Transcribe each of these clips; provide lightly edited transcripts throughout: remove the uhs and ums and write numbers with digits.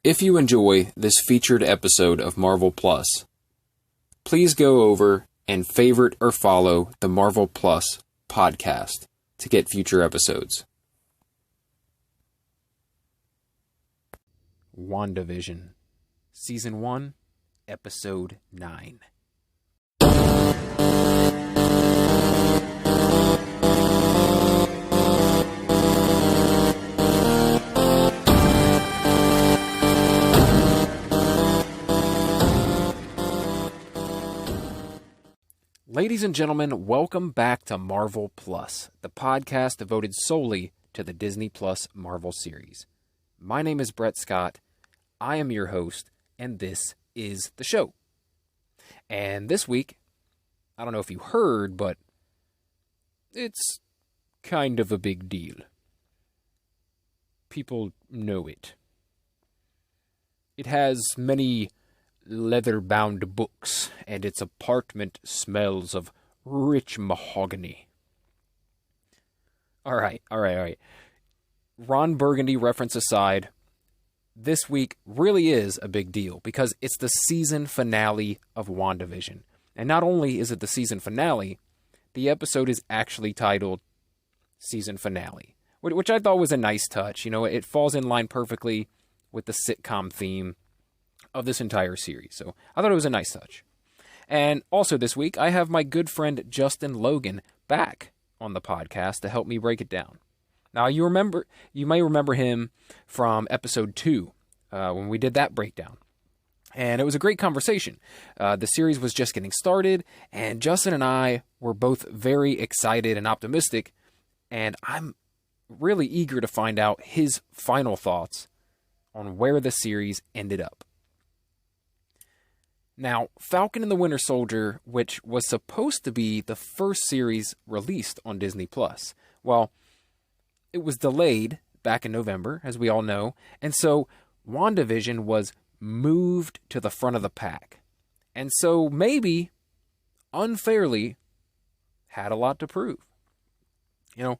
If you enjoy this featured episode of Marvel Plus, please go over and favorite or follow the Marvel Plus podcast to get future episodes. WandaVision, Season 1, Episode 9. Ladies and gentlemen, welcome back to Marvel Plus, the podcast devoted solely to the Disney Plus Marvel series. My name is Brett Scott, I am your host, and this is the show. And this week, I don't know if you heard, but it's kind of a big deal. People know it. It has many leather-bound books, and its apartment smells of rich mahogany. All right. Ron Burgundy reference aside, this week really is a big deal because it's the season finale of WandaVision. And not only is it the season finale, the episode is actually titled Season Finale, which I thought was a nice touch. You know, it falls in line perfectly with the sitcom theme of this entire series. So I thought it was a nice touch. And also this week, I have my good friend Justin Logan back on the podcast to help me break it down. Now, you may remember him from episode 2, when we did that breakdown. And it was a great conversation. The series was just getting started, and Justin and I were both very excited and optimistic, and I'm really eager to find out his final thoughts on where the series ended up. Now, Falcon and the Winter Soldier, which was supposed to be the first series released on Disney+, well, it was delayed back in November, as we all know, and so WandaVision was moved to the front of the pack. And so maybe, unfairly, had a lot to prove. You know,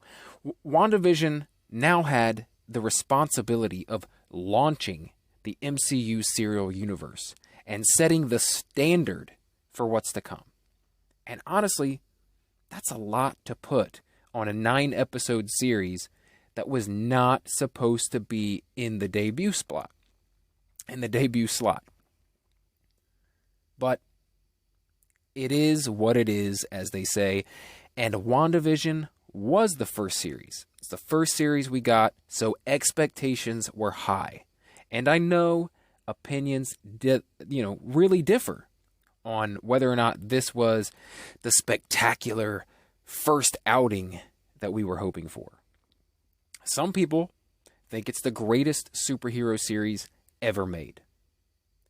WandaVision now had the responsibility of launching the MCU serial universe and setting the standard for what's to come. And honestly, that's a lot to put on a 9-episode series that was not supposed to be in the debut slot. But it is what it is, as they say, and WandaVision was the first series. It's the first series we got, so expectations were high. And I know opinions really differ on whether or not this was the spectacular first outing that we were hoping for. Some people think it's the greatest superhero series ever made,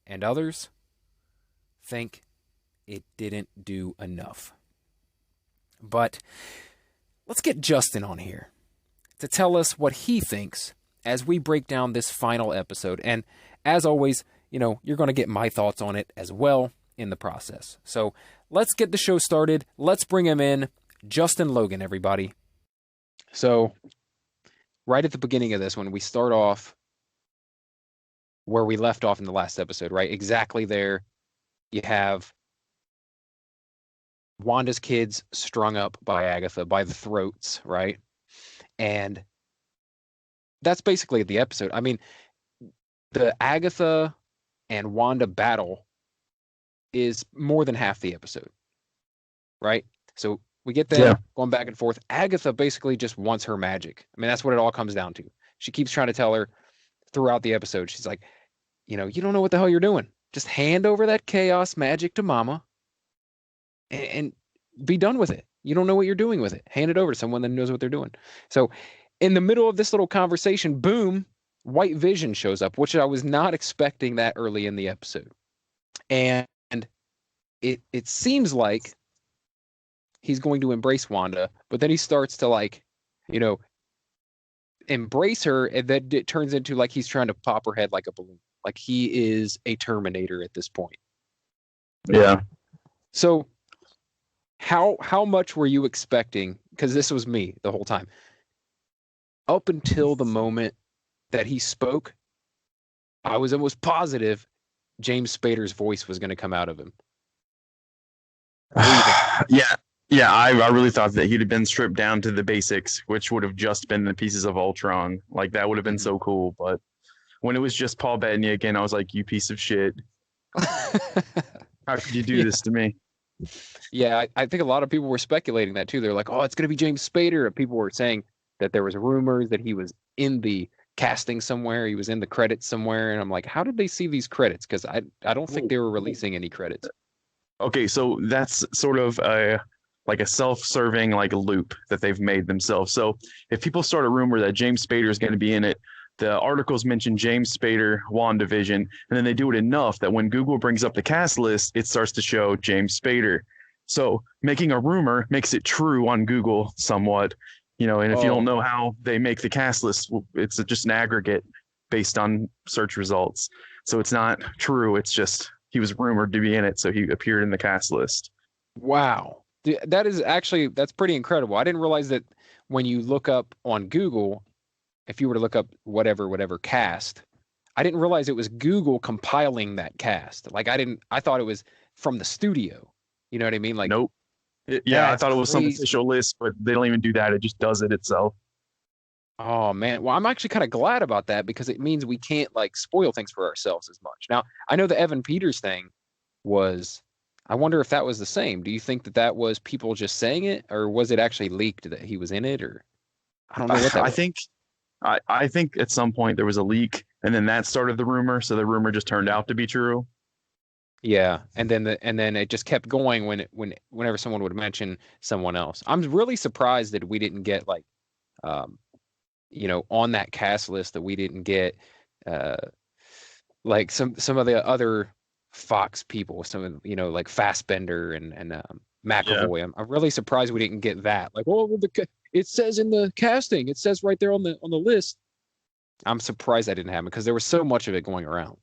and others think it didn't do enough. But let's get Justin on here to tell us what he thinks as we break down this final episode. And as always, you're going to get my thoughts on it as well in the process. So let's get the show started. Let's bring him in. Justin Logan, everybody. So right at the beginning of this, when we start off where we left off in the last episode, right? Exactly there, you have Wanda's kids strung up by Agatha, by the throats, right? And that's basically the episode. I mean, the Agatha and Wanda battle is more than half the episode, right? So we get there, going back and forth. Agatha basically just wants her magic. I mean, that's what it all comes down to. She keeps trying to tell her throughout the episode. She's like, you don't know what the hell you're doing. Just hand over that chaos magic to Mama and be done with it. You don't know what you're doing with it. Hand it over to someone that knows what they're doing. So in the middle of this little conversation, boom, White Vision shows up, which I was not expecting that early in the episode. And it seems like he's going to embrace Wanda, but then he starts to embrace her, and then it turns into like he's trying to pop her head like a balloon. Like he is a Terminator at this point. Yeah. So how much were you expecting? Because this was me the whole time. Up until the moment that he spoke, I was almost positive James Spader's voice was going to come out of him. What do you think? Yeah, I really thought that he'd have been stripped down to the basics, which would have just been the pieces of Ultron. Like that would have been so cool. But when it was just Paul Bettany again, I was like, you piece of shit. How could you do Yeah. this to me? Yeah, I think a lot of people were speculating that too. They're like, "Oh, it's going to be James Spader." And people were saying that there was rumors that he was in the casting somewhere, he was in the credits somewhere, and I'm like, "How did they see these credits?" Because I don't think they were releasing any credits. Okay, so that's sort of a like a self-serving like loop that they've made themselves. So if people start a rumor that James Spader is going to be in it, the articles mention James Spader, WandaVision, and then they do it enough that when Google brings up the cast list, it starts to show James Spader. So making a rumor makes it true on Google somewhat, and if you don't Oh, know how they make the cast list, it's just an aggregate based on search results. So it's not true. It's just he was rumored to be in it, so he appeared in the cast list. wow. That is actually that's pretty incredible. I didn't realize that when you look up on Google, if you were to look up whatever cast, I didn't realize it was Google compiling that cast. Like I thought it was from the studio. You know what I mean? Like Nope. Yeah, I that's thought it was some crazy. official list, but they don't even do that. It just does it itself. Oh man. Well, I'm actually kind of glad about that because it means we can't like spoil things for ourselves as much. Now, I know the Evan Peters thing was I wonder if that was the same. Do you think that that was people just saying it or was it actually leaked that he was in it or I don't know what that I was. think I think at some point there was a leak, and then that started the rumor. So the rumor just turned out to be true. Yeah, and then it just kept going whenever someone would mention someone else. I'm really surprised that we didn't get like um on that cast list that we didn't get uh like some of the other Fox people, some of like Fassbender and Yeah. McAvoy. I'm really surprised we didn't get that. Like, oh, well, it says in the casting, it says right there on the list. I'm surprised that didn't happen because there was so much of it going around.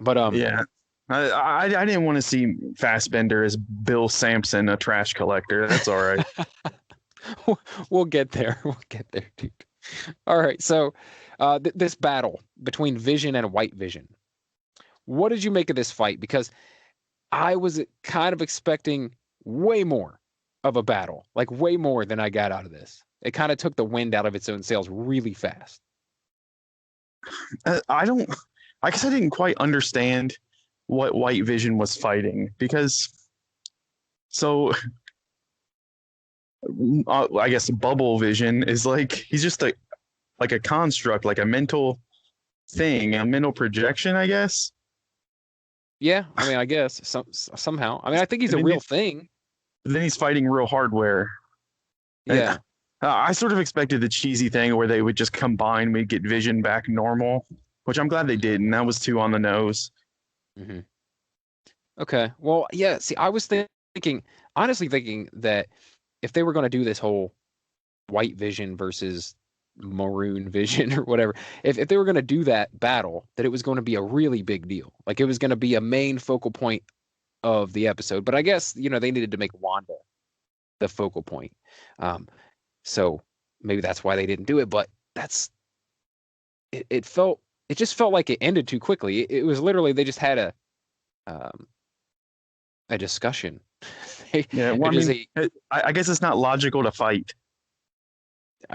But Yeah. I didn't want to see Fassbender as Bill Sampson, a trash collector. That's all right. we'll get there. We'll get there, dude. All right. So, this battle between Vision and White Vision. What did you make of this fight? Because I was kind of expecting way more of a battle, like way more than I got out of this. It kind of took the wind out of its own sails really fast. I don't. I guess I didn't quite understand what White Vision was fighting because so I guess Bubble Vision is like he's just like a construct, like a mental thing, a mental projection, I guess. Yeah, I mean, I guess somehow. I mean, I think he's And a real thing. then he's fighting real hardware. Yeah. I sort of expected the cheesy thing where they would just combine, we'd get Vision back normal, which I'm glad they did, and that was too on the nose. hmm Okay. Well, yeah. See, I was thinking, honestly, thinking that if they were going to do this whole White Vision versus Maroon Vision or whatever, if they were going to do that battle, that it was going to be a really big deal. Like it was going to be a main focal point of the episode. But I guess, they needed to make Wanda the focal point. Um, so maybe that's why they didn't do it. But it just felt like it ended too quickly. It was literally, they just had um, a discussion. They, Yeah, well, it I just, mean, I guess it's not logical to fight.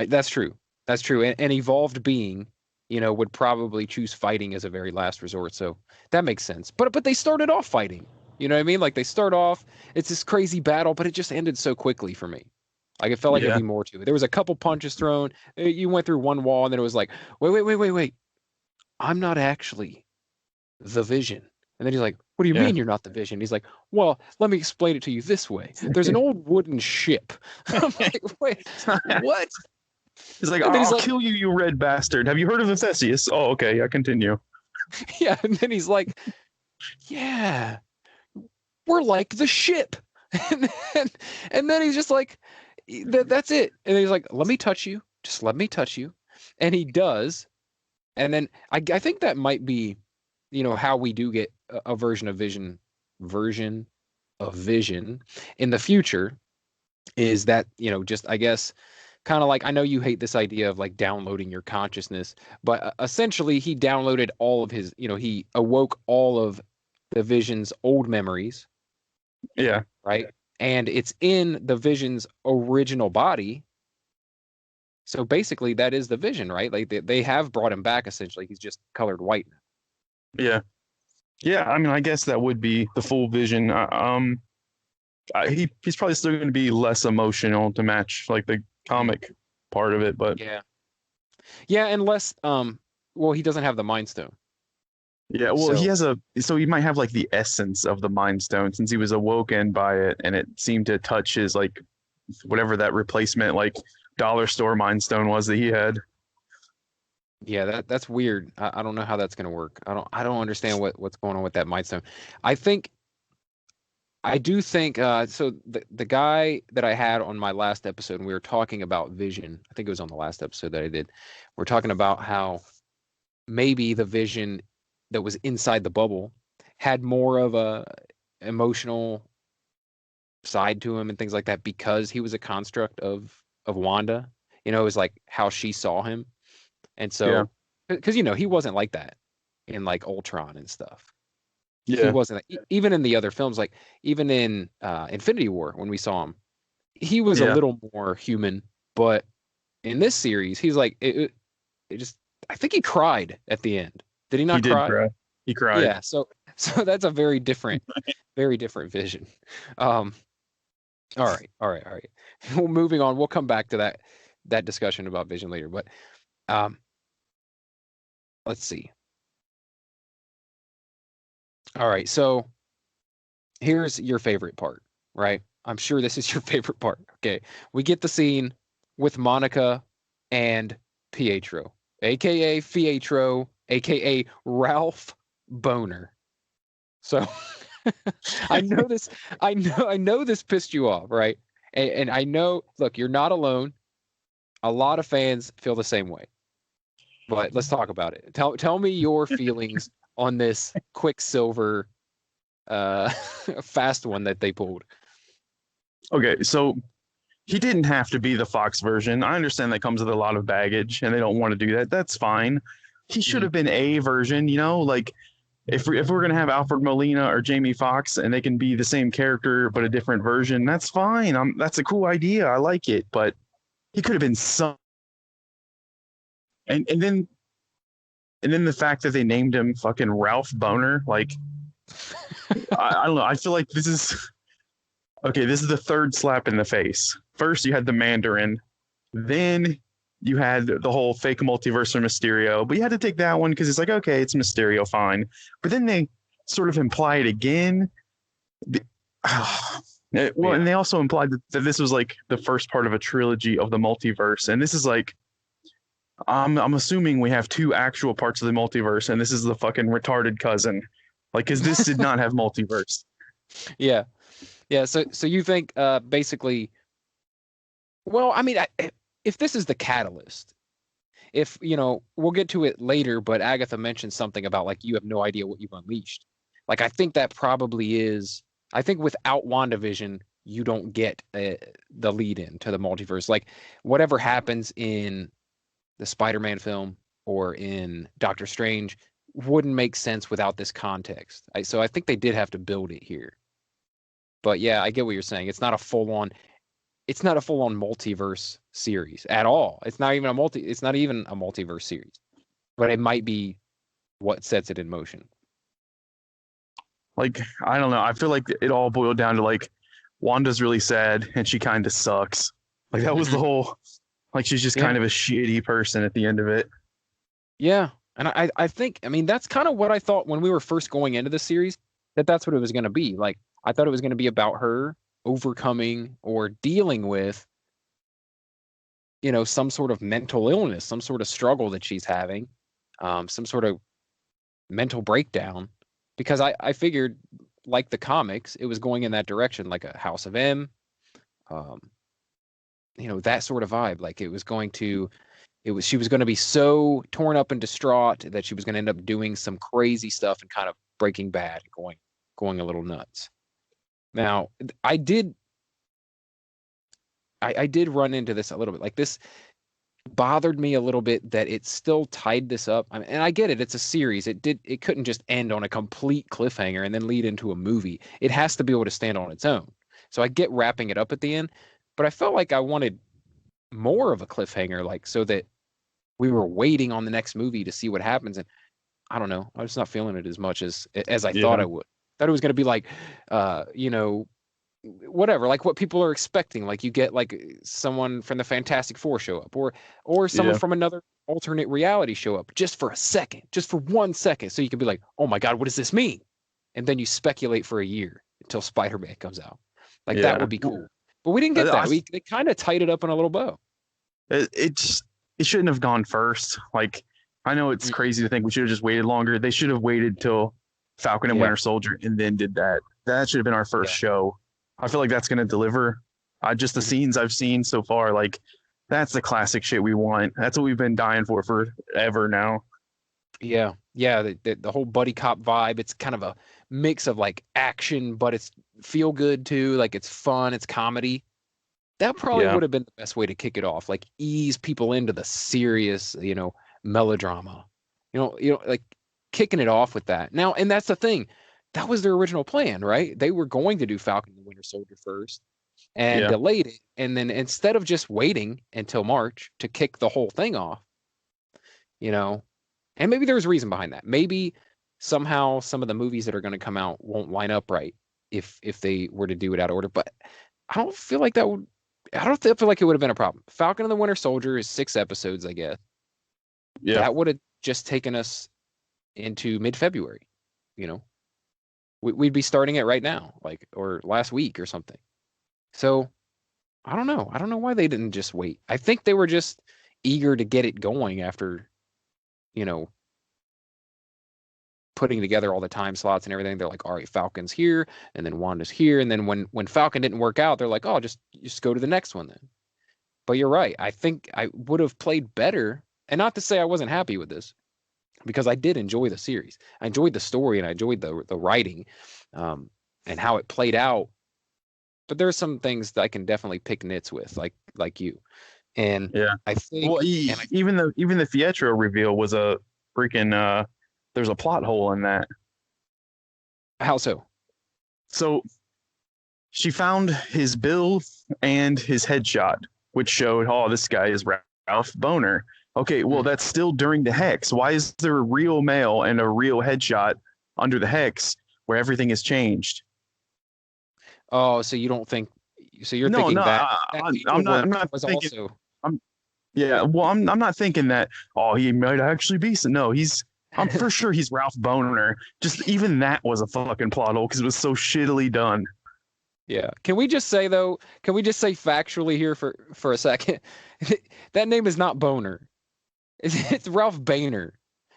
that's true. That's true. An evolved being, would probably choose fighting as a very last resort. So that makes sense. But they started off fighting. You know what I mean? Like they start off, it's this crazy battle, but it just ended so quickly for me. Like it felt like there'd Yeah, be more to it. There was a couple punches thrown. You went through one wall, and then it was like, wait. I'm not actually the Vision. And then he's like, what do you yeah. mean you're not the Vision? He's like, well, let me explain it to you this way. There's an old wooden ship. I'm like, wait, what? He's like, And then he's I'll like, kill you, you red bastard. Have you heard of Theseus? Oh, okay, yeah, continue. yeah. And then he's like, yeah, we're like the ship. And then, and then he's just like, that's it. And then he's like, let me touch you. Just let me touch you. And he does. And then I think that might be, how we do get a version of Vision in the future is that, just I guess kind of like, I know you hate this idea of like downloading your consciousness, but essentially he downloaded all of his, he awoke all of the Vision's old memories, Yeah. right? And it's in the Vision's original body. So basically, that is the Vision, right? Like they have brought him back. Essentially, he's just colored white. Yeah. Yeah. I mean, I guess that would be the full Vision. He's probably still going to be less emotional to match like the comic part of it, but Yeah, yeah, unless well, he doesn't have the Mind Stone. yeah, well, So so he might have like the essence of the Mind Stone since he was awoken by it, and it seemed to touch his like whatever that replacement like dollar store Mind Stone was that he had. yeah, that's weird. I don't know how that's gonna work. I don't understand what's going on with that Mind Stone. I think I do think so the guy that I had on my last episode, and we were talking about Vision. I think it was on the last episode that I did. We're talking about how maybe the Vision that was inside the bubble had more of a emotional side to him and things like that because he was a construct of Wanda. It was like how she saw him. And Yeah, so because he wasn't like that in like Ultron and stuff. He yeah, wasn't even in the other films, like even in Infinity War when we saw him, he was a yeah. little more human, but in this series, he's like it just I think he cried at the end. Did he He not did cry? cry. He cried. Yeah, so that's a very different Vision. Um, all right. Well, moving on. We'll come back to that discussion about Vision later, but um, let's see. All right, so here's your favorite part, right? I'm sure this is your favorite part. Okay, we get the scene with Monica and Pietro, aka Fietro, aka Ralph Boner. So I know this. I know this pissed you off, right? And I know. Look, you're not alone. A lot of fans feel the same way. But let's talk about it. Tell me your feelings on this Quicksilver fast one that they pulled. Okay, so he didn't have to be the Fox version. I understand that comes with a lot of baggage, and they don't want to do that. That's fine. He should have been a version, like if we're gonna have Alfred Molina or Jamie Foxx and they can be the same character but a different version, that's fine. That's a cool idea. I like it, but he could have been some. And then the fact that they named him fucking Ralph Boner, like I don't know. I feel like this is okay. This is the third slap in the face. First, you had the Mandarin, then you had the whole fake multiverse for Mysterio, but you had to take that one because it's like, okay, it's Mysterio, fine. But then they sort of imply it again. And they also implied that this was like the first part of a trilogy of the multiverse, and this is like, I'm assuming we have two actual parts of the multiverse, and this is the fucking retarded cousin, like, because this did not have multiverse. Yeah, yeah. So you think basically? Well, I mean, if this is the catalyst, if we'll get to it later, but Agatha mentioned something about like you have no idea what you've unleashed. Like I think that probably is. I think without WandaVision, you don't get the lead in to the multiverse. Like whatever happens in the Spider-Man film or in Doctor Strange wouldn't make sense without this context. So I think they did have to build it here. But yeah, I get what you're saying. It's not a full-on multiverse series at all. It's not even a multiverse series. But it might be what sets it in motion. Like, I don't know. I feel like it all boiled down to like Wanda's really sad and she kind of sucks. Like that was the whole, like she's just kind of a shitty person at the end of it. Yeah. And I think, I mean, that's kind of what I thought when we were first going into the series, that's what it was going to be. Like, I thought it was going to be about her overcoming or dealing with, some sort of mental illness, some sort of struggle that she's having, some sort of mental breakdown. Because I figured, like the comics, it was going in that direction, like a House of M, that sort of vibe. Like she was going to be so torn up and distraught that she was going to end up doing some crazy stuff and kind of breaking bad, going a little nuts. Now, I I did run into this a little bit. Like this bothered me a little bit that it still tied this up. I mean, and I get it, it's a series. It couldn't just end on a complete cliffhanger and then lead into a movie. It has to be able to stand on its own. So I get wrapping it up at the end, but I felt like I wanted more of a cliffhanger, like so that we were waiting on the next movie to see what happens. And I don't know, I was not feeling it as much as I thought I would. Thought it was going to be like, you know, whatever, like what people are expecting. Like you get like someone from the Fantastic Four show up, or someone from another alternate reality show up just for a second, just for 1 second, so you can be like, oh my god, what does this mean? And then you speculate for a year until Spider-Man comes out. Like that would be cool. But we didn't get that. They kind of tied it up in a little bow. It shouldn't have gone first. Like I know it's crazy to think we should have just waited longer. They should have waited till Falcon and Winter Soldier and then did that. That should have been our first show. I feel like that's going to deliver. Just the scenes I've seen so far, like that's the classic shit we want. That's what we've been dying for forever now. Yeah. The whole buddy cop vibe. It's kind of a mix of like action, but it's feel good too. Like it's fun. It's comedy. That probably would have been the best way to kick it off. Like ease people into the serious, you know, melodrama. You know, like kicking it off with that. Now, and that's the thing. That was their original plan, right? They were going to do Falcon and the Winter Soldier first and delayed it. And then instead of just waiting until March to kick the whole thing off, you know, and maybe there's a reason behind that. Maybe somehow some of the movies that are going to come out won't line up right if they were to do it out of order. But I don't feel like that would. I don't feel like it would have been a problem. Falcon and the Winter Soldier is 6 episodes, I guess. Yeah, that would have just taken us into mid-February. You know, we'd be starting it right now, like, or last week or something. So I don't know. I don't know why they didn't just wait. I think they were just eager to get it going after, you know, putting together all the time slots and everything. They're like, all right, Falcon's here, and then Wanda's here, and then when Falcon didn't work out, they're like, oh, just go to the next one then. But you're right. I think I would have played better, and not to say I wasn't happy with this, because I did enjoy the series. I enjoyed the story, and I enjoyed the writing, and how it played out. But there's some things that I can definitely pick nits with, like you. And I think even the Fietro reveal was a freaking there's a plot hole in that. How so? So she found his bill and his headshot, which showed, oh, this guy is Ralph Boner. Okay, well, that's still during the hex. Why is there a real mail and a real headshot under the hex where everything has changed? Oh, so you don't think? So you're thinking that I'm not was thinking. Also... I'm not thinking that. Oh, he might actually be. No, I'm for sure he's Ralph Boner. Just even that was a fucking plot hole because it was so shittily done. Yeah. Can we just say though? Can we just say factually here for a second? That name is not Boner. It's Ralph Boehner.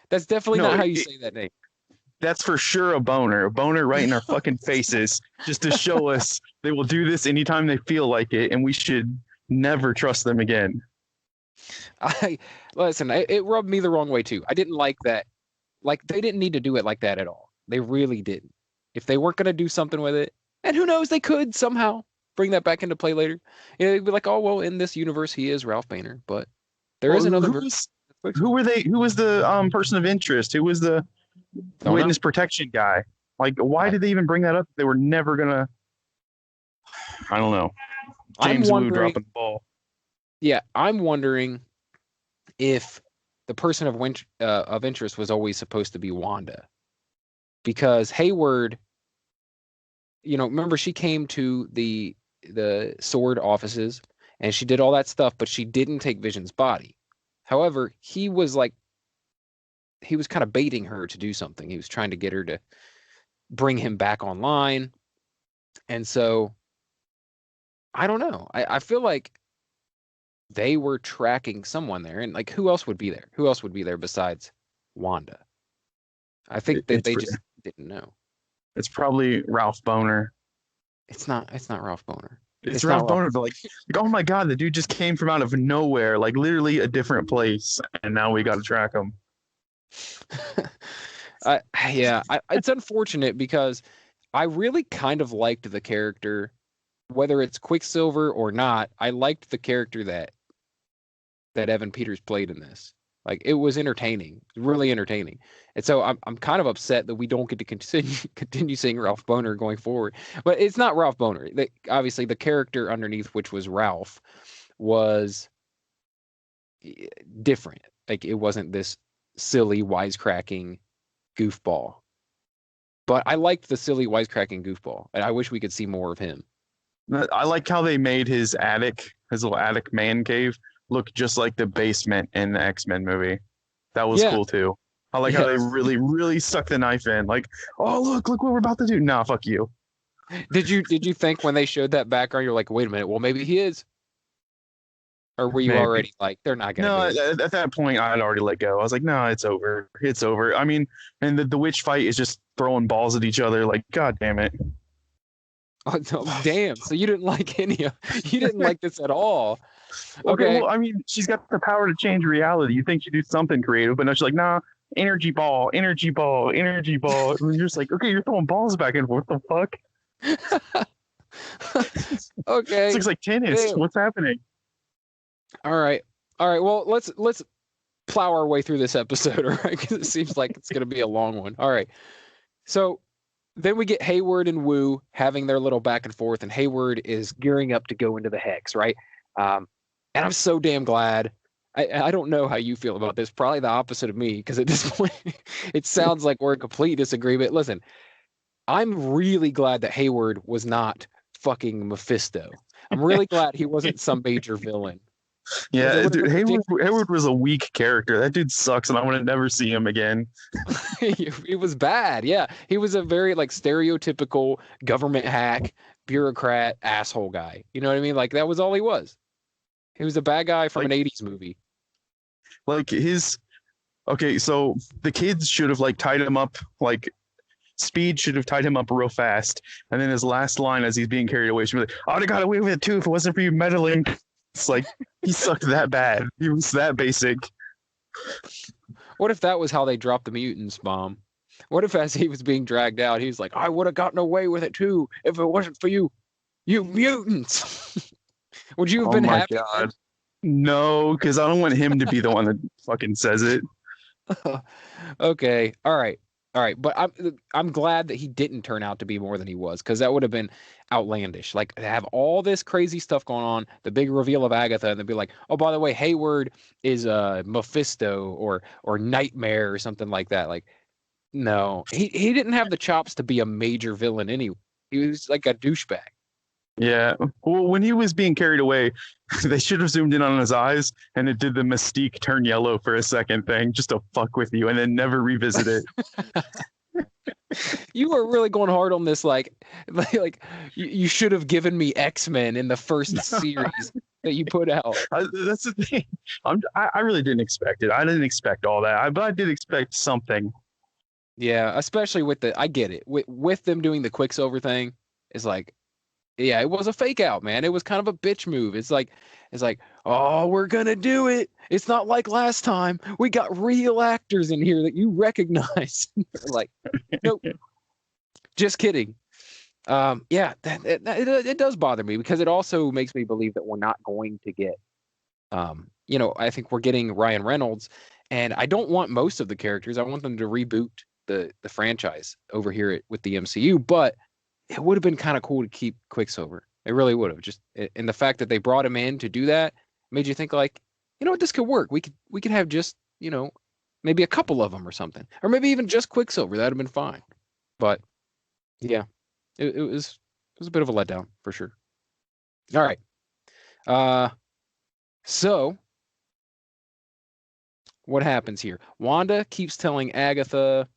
That's definitely not how you say that name. That's for sure a boner. A boner right in our fucking faces, just to show us they will do this anytime they feel like it, and we should never trust them again. Listen, it rubbed me the wrong way too. I didn't like that. Like, they didn't need to do it like that at all. They really didn't. If they weren't going to do something with it, and who knows, they could somehow bring that back into play later. You know, they'd be like, oh, well, in this universe, he is Ralph Boehner, but there is another. Who were they? Who was the person of interest? Who was the witness protection guy? Like, why did they even bring that up? They were never going to. I don't know. James Wu dropping the ball. Yeah, I'm wondering if the person of interest was always supposed to be Wanda, because Hayward, you know, remember she came to the sword offices and she did all that stuff, but she didn't take Vision's body. However, he was kind of baiting her to do something. He was trying to get her to bring him back online, and so I don't know. I feel like they were tracking someone there, and like, who else would be there? Who else would be there besides Wanda? I think that they just didn't know. It's probably Ralph Boner. It's not Ralph Boner. It's Ralph Boner, but like, oh my god, the dude just came from out of nowhere, like literally a different place, and now we got to track him. It's unfortunate because I really kind of liked the character whether it's Quicksilver or not, I liked the character that Evan Peters played in this. Like it was entertaining, really entertaining. And so I'm kind of upset that we don't get to continue seeing Ralph Bohner going forward. But it's not Ralph Bohner. Obviously, the character underneath, which was Ralph, was different. Like it wasn't this silly wisecracking goofball. But I liked the silly wisecracking goofball, and I wish we could see more of him. I like how they made his little attic man cave, look just like the basement in the X-Men movie. That was cool too. I like how they really, really stuck the knife in. Like, oh look what we're about to do. Nah, fuck you. Did you think when they showed that background, you're like, wait a minute, well maybe he is? Or were you already like, they're not gonna do it? No, at that point I had already let go. I was like, no, it's over. It's over. I mean, and the witch fight is just throwing balls at each other, like, god damn it. Oh, damn. So you didn't like you didn't like this at all. Okay. Well, I mean, she's got the power to change reality. You think she'd do something creative, but no, she's like, nah, energy ball, energy ball, energy ball. And you're just like, okay, you're throwing balls back and forth. What the fuck? Okay. This looks like tennis. Damn. What's happening? All right. Well, let's plow our way through this episode, all right? Because it seems like it's going to be a long one. All right. So then we get Hayward and Wu having their little back and forth, and Hayward is gearing up to go into the Hex, right? And I'm so damn glad. I don't know how you feel about this. Probably the opposite of me, because at this point, it sounds like we're in complete disagreement. Listen, I'm really glad that Hayward was not fucking Mephisto. I'm really glad he wasn't some major villain. Yeah, dude, Hayward was a weak character. That dude sucks, and I want to never see him again. He was bad. Yeah, he was a very like stereotypical government hack, bureaucrat, asshole guy. You know what I mean? Like that was all he was. He was a bad guy from an '80s movie. Like so the kids should have like tied him up. Like Speed should have tied him up real fast, and then his last line as he's being carried away should be like, "I'd have got away with it too if it wasn't for you meddling." It's like he sucked that bad. He was that basic. What if that was how they dropped the mutants bomb? What if as he was being dragged out, he was like, I would have gotten away with it too if it wasn't for you mutants. Would you have been happy? Oh my God. No, because I don't want him to be the one that fucking says it. Okay. All right. But I'm glad that he didn't turn out to be more than he was, because that would have been outlandish. Like to have all this crazy stuff going on, the big reveal of Agatha, and then be like, oh, by the way, Hayward is Mephisto or Nightmare or something like that. Like, no, he didn't have the chops to be a major villain anyway. He was like a douchebag. Yeah. Well, when he was being carried away, they should have zoomed in on his eyes, and it did the Mystique turn yellow for a second thing just to fuck with you, and then never revisit it. You were really going hard on this, like you should have given me X-Men in the first series that you put out. That's the thing. I really didn't expect it. I didn't expect all that, but I did expect something. Yeah, especially with I get it. With them doing the Quicksilver thing, it's like, yeah, it was a fake out, man. It was kind of a bitch move. It's like, oh, we're gonna do it. It's not like last time. We got real actors in here that you recognize. Like, nope. Just kidding. Yeah, it does bother me, because it also makes me believe that we're not going to get. I think we're getting Ryan Reynolds, and I don't want most of the characters. I want them to reboot the franchise over here with the MCU, but it would have been kind of cool to keep Quicksilver. It really would have. And the fact that they brought him in to do that made you think like, you know what, this could work. We could have just, maybe a couple of them or something, or maybe even just Quicksilver. That'd have been fine. But yeah, it was a bit of a letdown for sure. All right. So what happens here? Wanda keeps telling Agatha,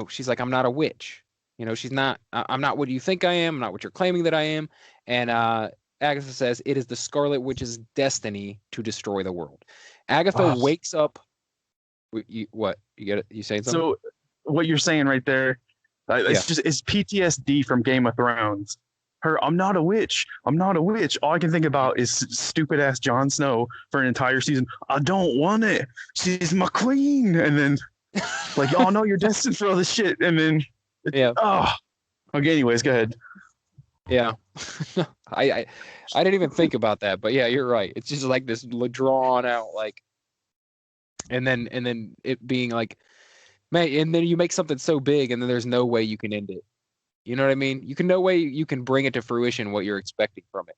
she's like, I'm not a witch. She's not, I'm not what you think I am. I'm not what you're claiming that I am. And Agatha says it is the Scarlet Witch's destiny to destroy the world. Agatha wakes up. What? You get it? You saying something? So what you're saying right there, it's PTSD from Game of Thrones. I'm not a witch. I'm not a witch. All I can think about is stupid ass Jon Snow for an entire season. I don't want it. She's my queen. And then like, oh no, you're destined for all this shit. And then, yeah. Oh, okay. Anyways, go ahead. Yeah. I, I I didn't even think about that, but yeah, you're right. It's just like this drawn out like, and then it being like, man, and then you make something so big, and then there's no way you can end it. You know what I mean? You can no way you can bring it to fruition what you're expecting from it.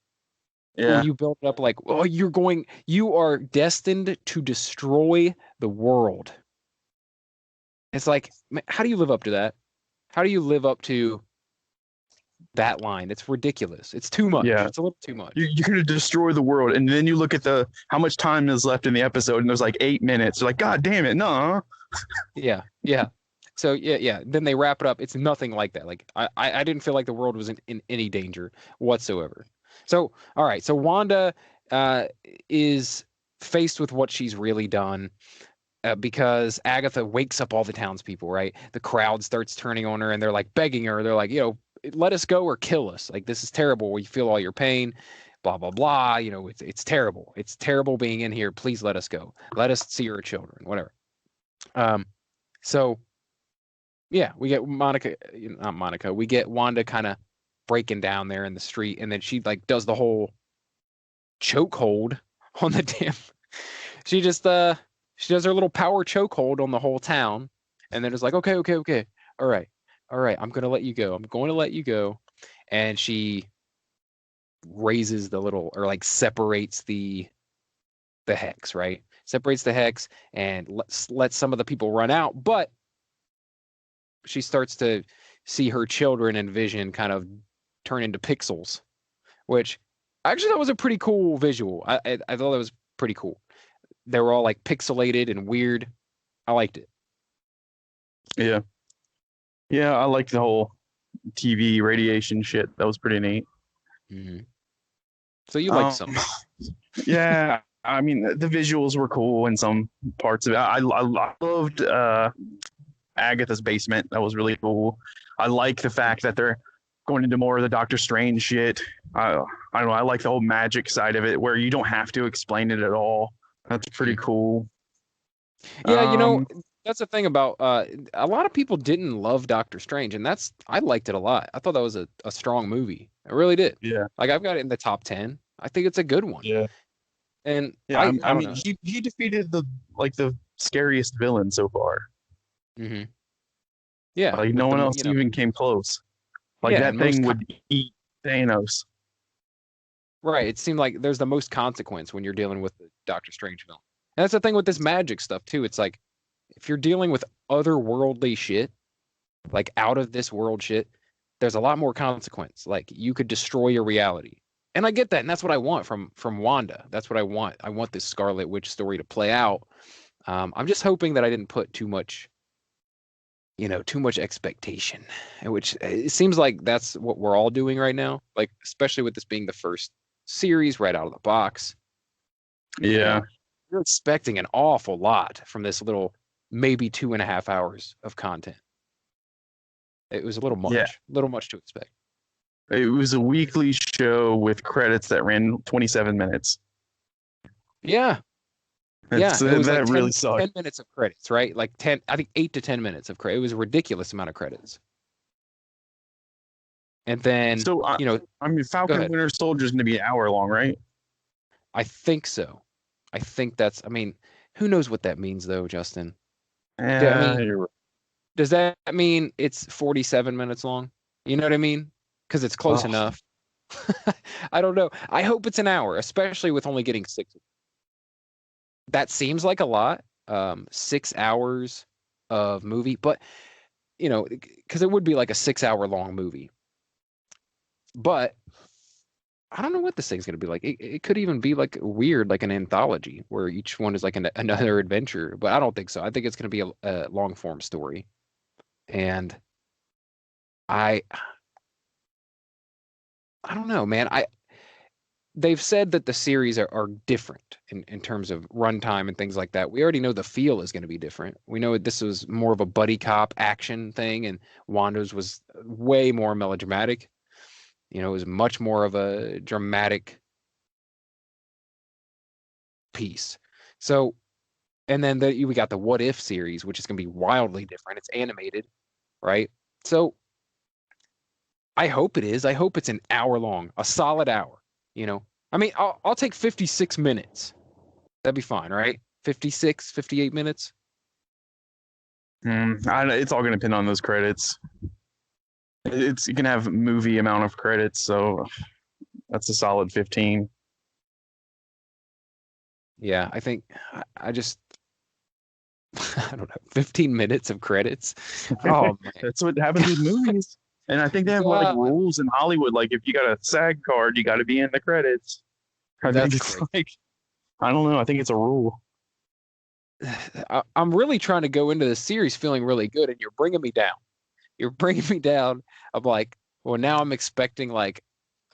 When Yeah. you build it up like, oh, you are destined to destroy the world. It's like, man, how do you live up to that? How do you live up to that line? It's ridiculous. It's too much. Yeah. It's a little too much. You're gonna destroy the world, and then you look at the how much time is left in the episode, and there's like 8 minutes. You're like, God damn it, no. Yeah, yeah. So yeah. Then they wrap it up. It's nothing like that. Like I didn't feel like the world was in any danger whatsoever. So all right. So Wanda uh, is faced with what she's really done. Because Agatha wakes up all the townspeople, right? The crowd starts turning on her and they're like begging her. They're like, let us go or kill us. Like, this is terrible. We feel all your pain, blah, blah, blah. It's terrible. It's terrible being in here. Please let us go. Let us see your children, whatever. Um, so yeah, we get not Monica. We get Wanda kind of breaking down there in the street. And then she like does the whole chokehold on the damn. She just, she does her little power chokehold on the whole town, and then it's like, okay, all right, I'm gonna let you go. I'm going to let you go, and she raises the little, or like separates the hex, right? Separates the hex and lets some of the people run out, but she starts to see her children and Vision kind of turn into pixels, which actually that was a pretty cool visual. I thought that was pretty cool. They were all like pixelated and weird. I liked it. Yeah. Yeah, I like the whole TV radiation shit. That was pretty neat. Mm-hmm. So you liked some. Yeah, I mean the visuals were cool in some parts of it. I loved Agatha's basement. That was really cool. I like the fact that they're going into more of the Doctor Strange shit. I don't know. I like the whole magic side of it, where you don't have to explain it at all. That's pretty cool. Yeah, that's the thing about a lot of people didn't love Doctor Strange, and I liked it a lot. I thought that was a strong movie. I really did. Yeah. Like, I've got it in the top 10. I think it's a good one. Yeah. And Yeah, I I don't mean, know. he defeated the scariest villain so far. Hmm. Yeah, Like with no the, one else even came close. Like yeah, that and thing would eat Thanos. right. It seemed like there's the most consequence when you're dealing with the Doctor Strange villain. And that's the thing with this magic stuff too. It's like, if you're dealing with otherworldly shit, like out of this world shit, there's a lot more consequence. Like, you could destroy your reality. And I get that, and that's what I want from Wanda. That's what I want. I want this Scarlet Witch story to play out. I'm just hoping that I didn't put too much expectation, which it seems like that's what we're all doing right now. Like, especially with this being the first series right out of the box. Yeah. You're expecting an awful lot from this little maybe 2.5 hours of content. It was a little much, Yeah. little much to expect. It was a weekly show with credits that ran 27 minutes. Yeah. It was that like 10, really sucked. 10 minutes of credits, right? Like 10, I think 8 to 10 minutes of credit. It was a ridiculous amount of credits. And then, So I mean, Falcon ahead. Winter Soldier is going to be an hour long, right? I think so. I mean, who knows what that means though, Justin? Yeah, mean, you're right. Does that mean it's 47 minutes long? You know what I mean? Because it's close enough. I don't know. I hope it's an hour, especially with only getting 6. That seems like a lot. 6 hours of movie, but because it would be like a 6 hour long movie. But I don't know what this thing's gonna be like. It could even be like weird, like an anthology where each one is like another adventure. But I don't think so. I think it's gonna be a long form story. And I don't know, man. They've said that the series are different in terms of runtime and things like that. We already know the feel is going to be different. We know this was more of a buddy cop action thing, and Wanda's was way more melodramatic. It was much more of a dramatic piece. So, and then we got the What If series, which is going to be wildly different. It's animated, right? So I hope it is. I hope it's an hour long, a solid hour. You know, I mean, I'll take 56 minutes. That'd be fine, right? 56, 58 minutes. It's all going to depend on those credits. You can have movie amount of credits, so that's a solid 15. Yeah, I think I just I don't know, 15 minutes of credits. Oh man. That's what happens with movies. And I think they have like God, rules in Hollywood. Like if you got a SAG card, you got to be in the credits. I think that's it's crazy. like I don't know. I think it's a rule. I'm really trying to go into the series feeling really good, and you're bringing me down. You're bringing me down. I'm like, well, now I'm expecting like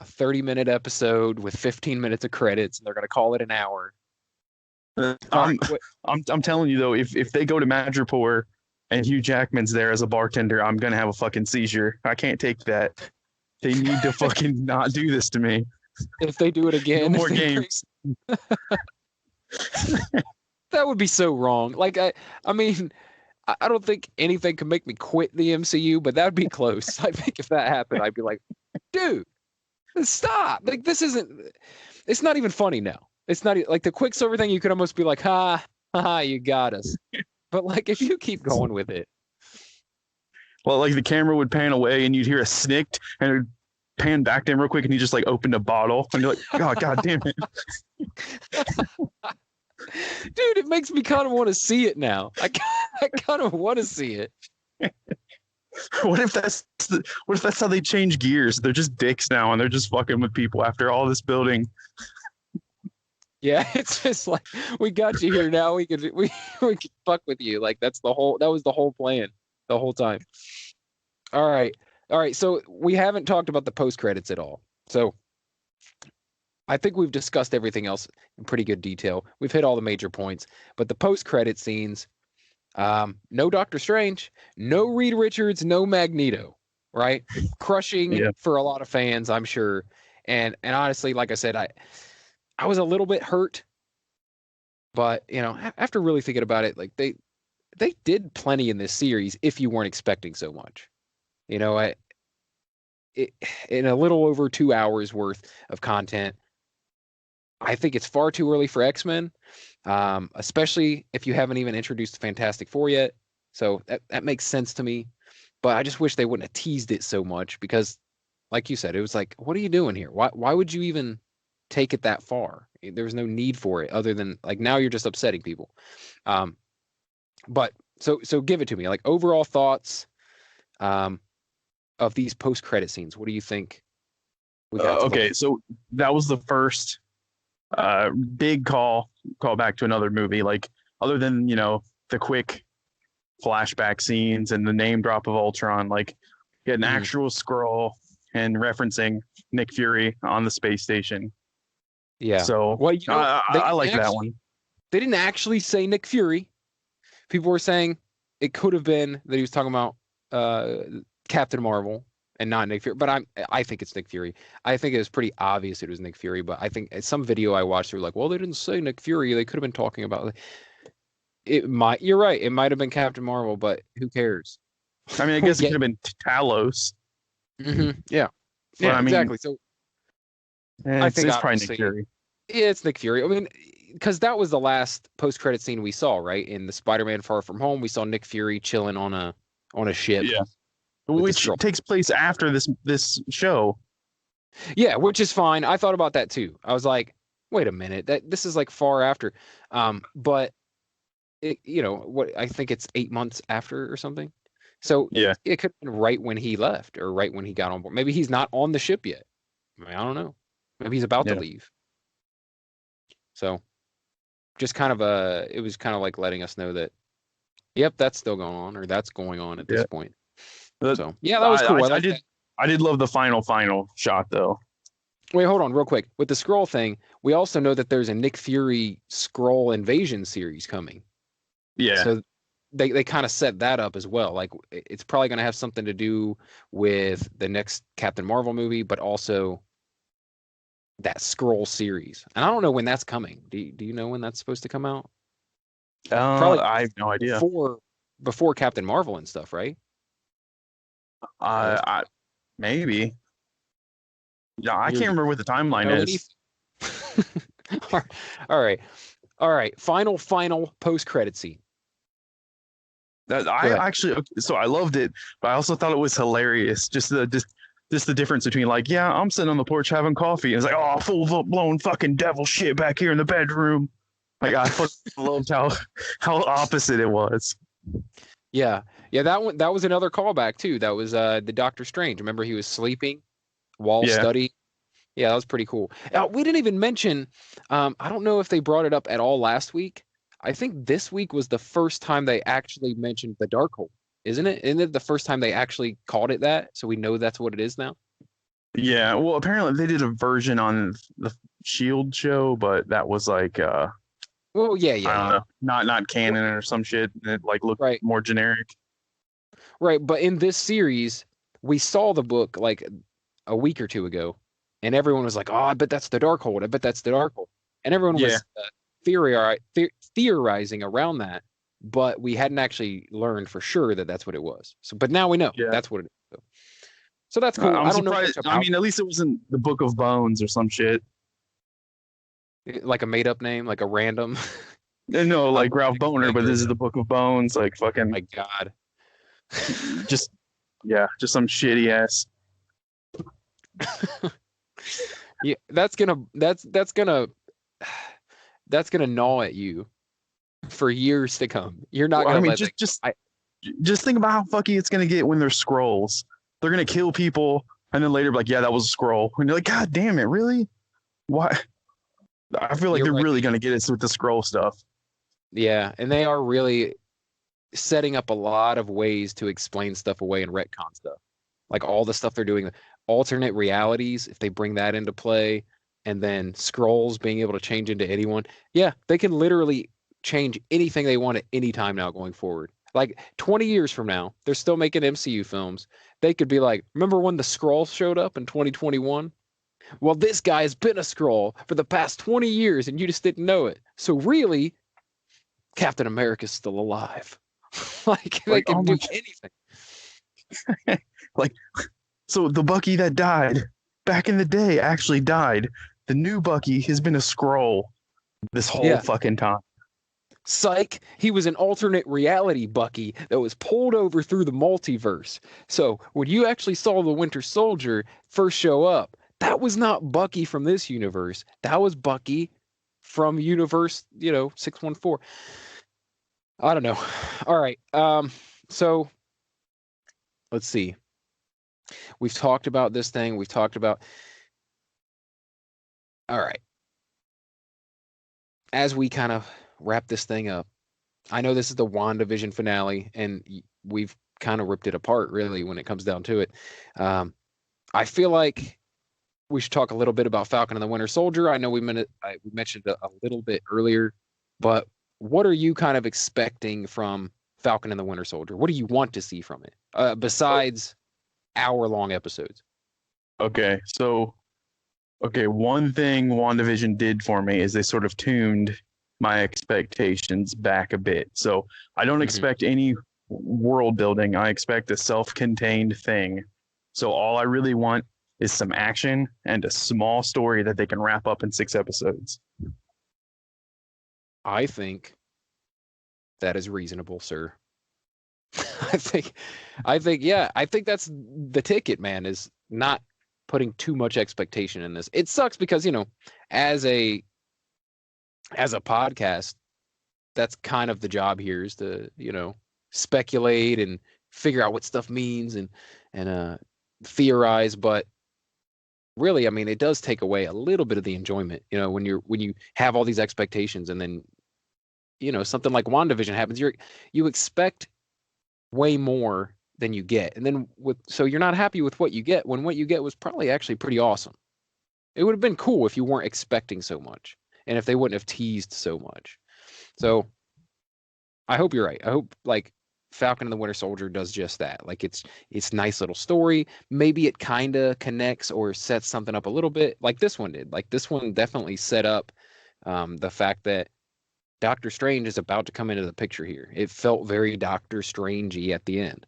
a 30-minute episode with 15 minutes of credits, and they're gonna call it an hour. All I'm right, what, I'm telling you though, if they go to Madripoor and Hugh Jackman's there as a bartender, I'm gonna have a fucking seizure. I can't take that. They need to fucking not do this to me. if they do it No again, more games. that would be so wrong. Like I mean, I don't think anything could make me quit the MCU, but that'd be close. I think if that happened, I'd be like, dude, stop. Like this isn't. It's not even funny now. It's not like the Quicksilver thing. You could almost be like, ha, ha, you got us. But like if you keep going with it, Well, like the camera would pan away and you'd hear a snicked and it would pan back to him real quick and he just like opened a bottle and you're like, oh god damn it. dude, it makes me kind of want to see it now. I kind of want to see it. What if that's how they change gears? They're just dicks now and they're just fucking with people after all this building. Yeah, it's just like we got you here now. We can fuck with you. Like that was the whole plan the whole time. All right. All right. So we haven't talked about the post credits at all. So I think we've discussed everything else in pretty good detail. We've hit all the major points, but the post credit scenes, no Doctor Strange, no Reed Richards, no Magneto, right? Crushing Yeah. for a lot of fans, I'm sure. And honestly, like I said, I was a little bit hurt, but you know, after really thinking about it, like they did plenty in this series if you weren't expecting so much. You know, in a little over 2 hours worth of content, I think it's far too early for X-Men, especially if you haven't even introduced the Fantastic Four yet. So that makes sense to me. But I just wish they wouldn't have teased it so much because, like you said, it was like, what are you doing here? Why would you even take it that far? There was no need for it other than like now you're just upsetting people. But so give it to me. Like overall thoughts of these post-credit scenes. What do you think we got? Okay, so that was the first big call back to another movie. Like other than the quick flashback scenes and the name drop of Ultron, like you had an actual scroll and referencing Nick Fury on the space station. Yeah. So well, I like that one. They didn't actually say Nick Fury. People were saying it could have been that he was talking about Captain Marvel and not Nick Fury. But I think it's Nick Fury. I think it was pretty obvious it was Nick Fury. But I think some video I watched, they were like, well, they didn't say Nick Fury. They could have been talking about it. You're right. It might have been Captain Marvel, but who cares? I mean, I guess it could have been Talos. Mm-hmm. Yeah. But, Yeah, I mean, exactly. So I think it's probably Nick Fury. Yeah, it's Nick Fury. I mean, because that was the last post-credit scene we saw, right? In the Spider-Man Far From Home, we saw Nick Fury chilling on a ship. Yeah. Which takes place after this show. Yeah, which is fine. I thought about that too. I was like, wait a minute, this is like far after. But it, what I think it's 8 months after or something. So yeah, it could have been right when he left or right when he got on board. Maybe he's not on the ship yet. I don't know. Maybe he's about to leave. So just kind of it was kind of like letting us know that, yep, that's still going on or that's going on at this point. So yeah, that was cool. I did love the final shot though. Wait, hold on real quick. With the Skrull thing, we also know that there's a Nick Fury Skrull invasion series coming. Yeah. So they kind of set that up as well. Like it's probably going to have something to do with the next Captain Marvel movie, but also that Skrull series. And I don't know when that's coming. Do you know when that's supposed to come out? Probably I have no idea. Before Captain Marvel and stuff, right? Maybe. Yeah, I You can't remember what the timeline know is. anything? All right. All right. Final post-credit scene. That Go I ahead. actually so I loved it, but I also thought it was hilarious. Just the difference between like, yeah, I'm sitting on the porch having coffee, and it's like, oh, full blown fucking devil shit back here in the bedroom. Like I fucking loved how opposite it was. Yeah. Yeah, that was another callback too. That was the Doctor Strange. Remember he was sleeping while Yeah, studying? Yeah, that was pretty cool. We didn't even mention, I don't know if they brought it up at all last week. I think this week was the first time they actually mentioned the Darkhold, isn't it? Isn't it the first time they actually called it that? So we know that's what it is now. yeah. Well, apparently they did a version on the Shield show, but that was like Well, yeah, yeah, I don't yeah. know, not canon or some shit. It like looked Right, more generic. right. But in this series, we saw the book like a week or two ago, and everyone was like, "Oh, I bet that's the Darkhold. I bet that's the Darkhold," and everyone Yeah, was theorizing around that, but we hadn't actually learned for sure that that's what it was. So, but now we know yeah. that's what it is. So that's cool. I'm I don't know much surprised. I about mean, at least it wasn't the Book of Bones or some shit. it. Like a made up name, like a random. No, I'm like Ralph Boner, but this is the Book of Bones. Like fucking my God. just yeah, just some shitty ass. Yeah, that's gonna gnaw at you for years to come. You're not Well, I gonna mean, let just that go. just just think about how fucky it's gonna get when they're scrolls. They're gonna kill people, and then later be like, yeah, that was a scroll. And you're like, God damn it, really? Why? I feel like You're they're right. really gonna get us with the scroll stuff. Yeah, and they are really setting up a lot of ways to explain stuff away and retcon stuff. Like all the stuff they're doing, alternate realities, if they bring that into play, and then scrolls being able to change into anyone. Yeah, they can literally change anything they want at any time now going forward. Like 20 years from now, they're still making MCU films. They could be like, remember when the Skrull showed up in 2021? Well, this guy has been a Skrull for the past 20 years and you just didn't know it. So really, Captain America's still alive. Like they Like, can oh do my, anything. like, so the Bucky that died back in the day actually died. The new Bucky has been a scroll this whole Yeah. fucking time. Psych, he was an alternate reality Bucky that was pulled over through the multiverse. So when you actually saw the Winter Soldier first show up, that was not Bucky from this universe. That was Bucky from universe, 614. I don't know. All right. So let's see. We've talked about this thing. We've talked about. All right. As we kind of wrap this thing up, I know this is the WandaVision finale, and we've kind of ripped it apart, really, when it comes down to it. I feel like we should talk a little bit about Falcon and the Winter Soldier. I know we mentioned a little bit earlier, but what are you kind of expecting from Falcon and the Winter Soldier? What do you want to see from it, besides hour-long episodes? Okay, so okay, one thing WandaVision did for me is they sort of tuned my expectations back a bit. So I don't Hmm. expect any world building. I expect a self-contained thing. So all I really want is some action and a small story that they can wrap up in 6 episodes. I think that is reasonable, sir. I think, yeah, I think that's the ticket, man, is not putting too much expectation in this. It sucks because, as a podcast, that's kind of the job here is to, speculate and figure out what stuff means and theorize, but really, I mean, it does take away a little bit of the enjoyment, when you have all these expectations and then, something like WandaVision happens, you expect way more than you get. And then so you're not happy with what you get when what you get was probably actually pretty awesome. It would have been cool if you weren't expecting so much and if they wouldn't have teased so much. So I hope you're right. I hope like Falcon and the Winter Soldier does just that. Like it's nice little story. Maybe it kind of connects or sets something up a little bit like this one did. Like this one definitely set up the fact that Doctor Strange is about to come into the picture here. It felt very Doctor Strangey at the end.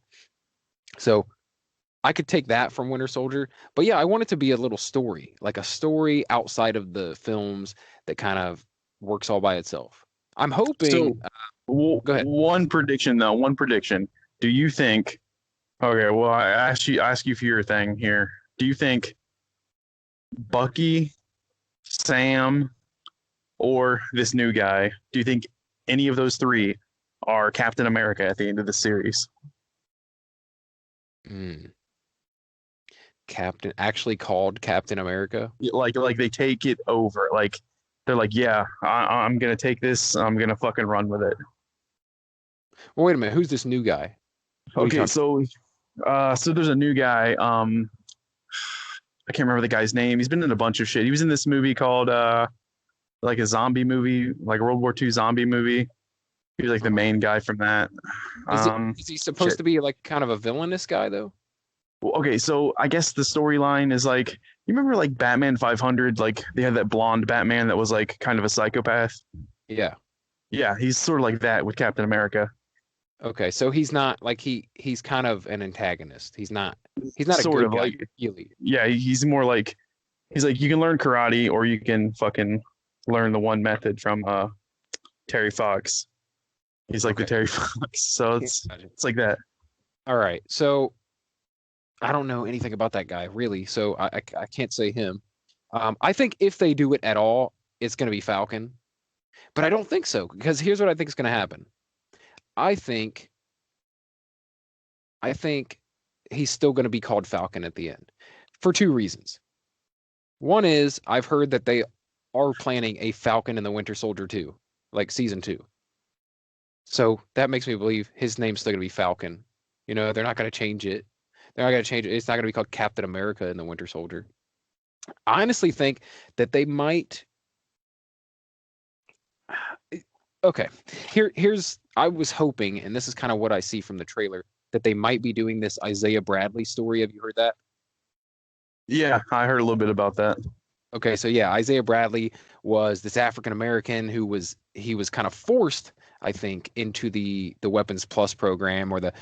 So I could take that from Winter Soldier, but yeah, I want it to be a little story, like a story outside of the films that kind of works all by itself. I'm hoping. So, Go ahead. one prediction though. One prediction. Do you think? Okay, well, I ask you for your thing here. Do you think Bucky, Sam, or this new guy? Do you think any of those three are Captain America at the end of the series? Mm. Captain, actually called Captain America. Like they take it over. Like they're like, yeah, I'm gonna take this. I'm gonna fucking run with it. Well, wait a minute. Who's this new guy? What are you Okay, talking? so there's a new guy. I can't remember the guy's name. He's been in a bunch of shit. He was in this movie called like a zombie movie, like a World War II zombie movie. He was like the main guy from that. Is he supposed Shit. to be like kind of a villainous guy though? Well, okay, so I guess the storyline is like you remember like Batman 500, like they had that blonde Batman that was like kind of a psychopath. Yeah. Yeah, he's sort of like that with Captain America. Okay, so he's not like he's kind of an antagonist. He's not a Sort good of guy, like really. yeah, he's more like he's like you can learn karate or you can fucking learn the one method from Terry Fox. He's like the Okay. Terry Fox. So Yeah, it's gotcha. it's like that. All right. So I don't know anything about that guy really, so I can't say him. I think if they do it at all, it's going to be Falcon, but I don't think so because here's what I think is going to happen. I think I think he's still going to be called Falcon at the end for two reasons. One is I've heard that they are planning a Falcon and the Winter Soldier 2, like season 2. So that makes me believe his name's still going to be Falcon. You know, they're not going to change it. They're not going to change it. It's not going to be called Captain America and the Winter Soldier. I honestly think that they might. Okay, here's I was hoping, and this is kind of what I see from the trailer, that they might be doing this Isaiah Bradley story. Have you heard that? Yeah, I heard a little bit about that. Okay, so yeah, Isaiah Bradley was this African American who was kind of forced, I think, into the Weapons Plus program or the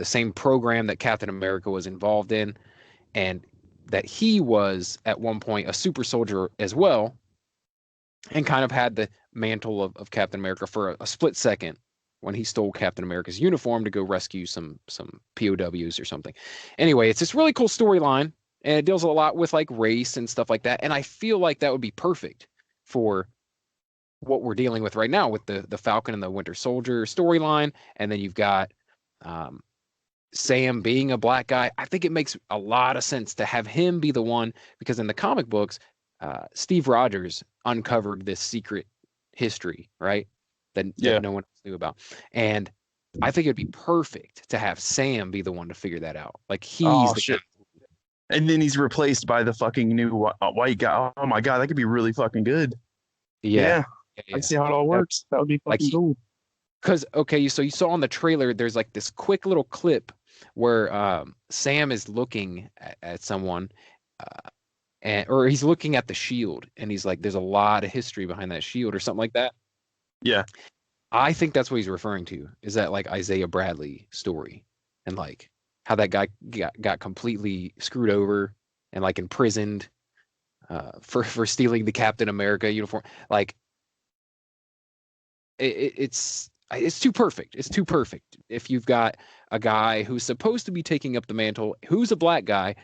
same program that Captain America was involved in, and that he was at one point a super soldier as well, and kind of had the mantle of Captain America for a split second when he stole Captain America's uniform to go rescue some POWs or something. Anyway, it's this really cool storyline and it deals a lot with like race and stuff like that. And I feel like that would be perfect for what we're dealing with right now with the Falcon and the Winter Soldier storyline. And then you've got um, Sam being a black guy. I think it makes a lot of sense to have him be the one because in the comic books, Steve Rogers uncovered this secret history, right? That Yeah. no one else knew about. And I think it'd be perfect to have Sam be the one to figure that out. Like he's Oh the shit. guy. And then he's replaced by the fucking new white guy. Oh my god, that could be really fucking good. Yeah. Yeah, Yeah, I yeah. can see how it all That- works. That would be like fucking cool. because okay, so you saw on the trailer there's like this quick little clip where Sam is looking at someone or he's looking at the shield and he's like there's a lot of history behind that shield or something like that. Yeah. I think that's what he's referring to is that like Isaiah Bradley story and like how that guy got completely screwed over and like imprisoned for stealing the Captain America uniform. Like it's too perfect. It's too perfect. If you've got a guy who's supposed to be taking up the mantle, who's a black guy,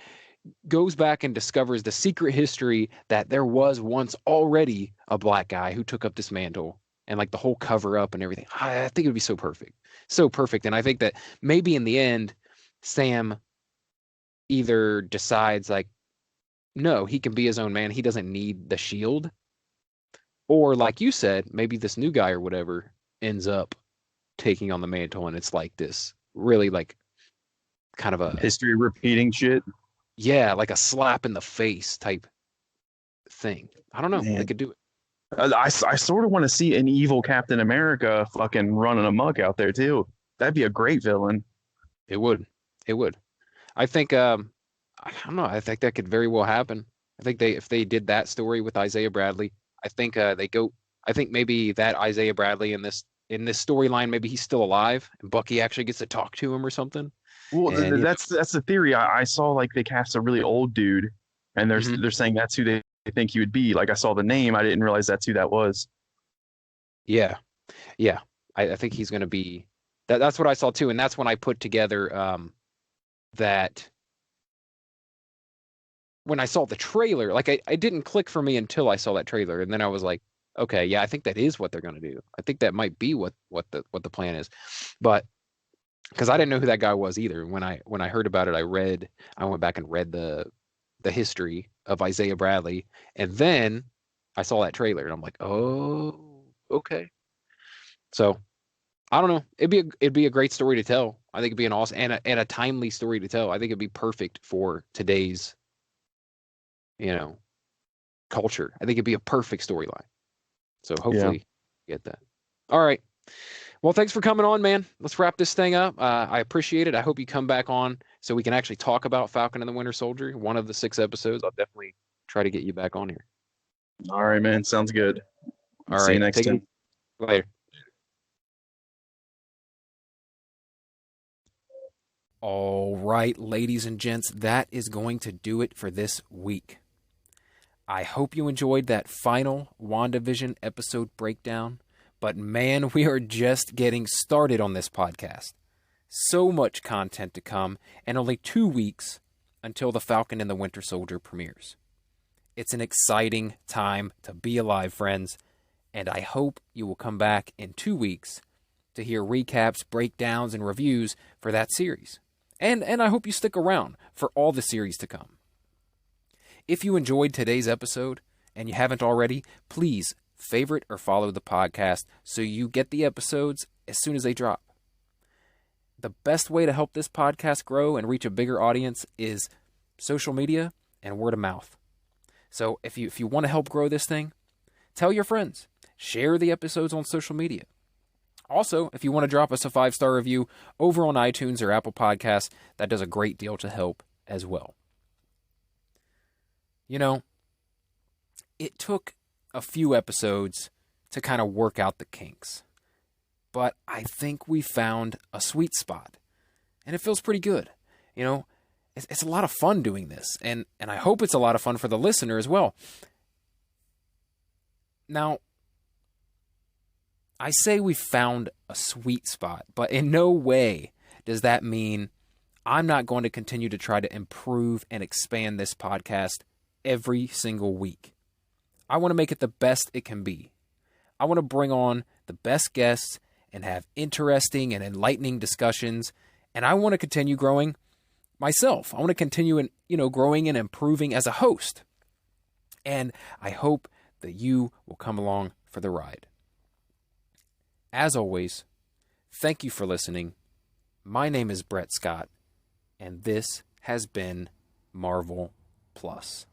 goes back and discovers the secret history that there was once already a black guy who took up this mantle and like the whole cover up and everything. I think it would be so perfect. So perfect. And I think that maybe in the end, Sam either decides like, no, he can be his own man. He doesn't need the shield. Or like you said, maybe this new guy or whatever ends up taking on the mantle and it's like this really like kind of a History repeating shit. yeah, like a slap in the face type thing. I don't know. They Man. could do it. I sort of want to see an evil Captain America fucking running amok out there too. That'd be a great villain. It would. It would. I think I don't know. I think that could very well happen. I think if they did that story with Isaiah Bradley, I think they go I think maybe that Isaiah Bradley in this in this storyline, maybe he's still alive and Bucky actually gets to talk to him or something. Well, And that's the theory. I saw like they cast a really old dude, and Mhm. they're saying that's who they think he would be. Like I saw the name, I didn't realize that's who that was. Yeah, yeah. I think he's going to be that. That's what I saw too, and that's when I put together that when I saw the trailer, like I didn't click for me until I saw that trailer, and then I was like, okay, yeah, I think that is what they're going to do. I think that might be what the plan is, but because I didn't know who that guy was either. When I heard about it, I went back and read the history of Isaiah Bradley, and then I saw that trailer, and I'm like, oh, okay. So I don't know. It'd be a great story to tell. I think it'd be an awesome and a timely story to tell. I think it'd be perfect for today's, you know, culture. I think it'd be a perfect storyline. So Yeah. hopefully get that. All right. Well, thanks for coming on, man. Let's wrap this thing up. I appreciate it. I hope you come back on so we can actually talk about Falcon and the Winter Soldier, one of the 6 episodes. I'll definitely try to get you back on here. All right, man. Sounds good. All See you right. next Take it time. later. All right, ladies and gents, that is going to do it for this week. I hope you enjoyed that final WandaVision episode breakdown. But man, we are just getting started on this podcast. So much content to come, and only 2 weeks until The Falcon and the Winter Soldier premieres. It's an exciting time to be alive, friends, and I hope you will come back in 2 weeks to hear recaps, breakdowns, and reviews for that series. And I hope you stick around for all the series to come. If you enjoyed today's episode, and you haven't already, please favorite or follow the podcast so you get the episodes as soon as they drop. The best way to help this podcast grow and reach a bigger audience is social media and word of mouth. So if you want to help grow this thing, tell your friends. Share the episodes on social media. Also, if you want to drop us a 5-star review over on iTunes or Apple Podcasts, that does a great deal to help as well. You know, it took a few episodes to kind of work out the kinks, but I think we found a sweet spot, and it feels pretty good. You know, it's a lot of fun doing this, and I hope it's a lot of fun for the listener as well. Now, I say we found a sweet spot, but in no way does that mean I'm not going to continue to try to improve and expand this podcast every single week. I want to make it the best it can be. I want to bring on the best guests and have interesting and enlightening discussions, and I want to continue growing myself. I want to continue growing and improving as a host. And I hope that you will come along for the ride. As always, thank you for listening. My name is Brett Scott, and this has been Marvel Plus.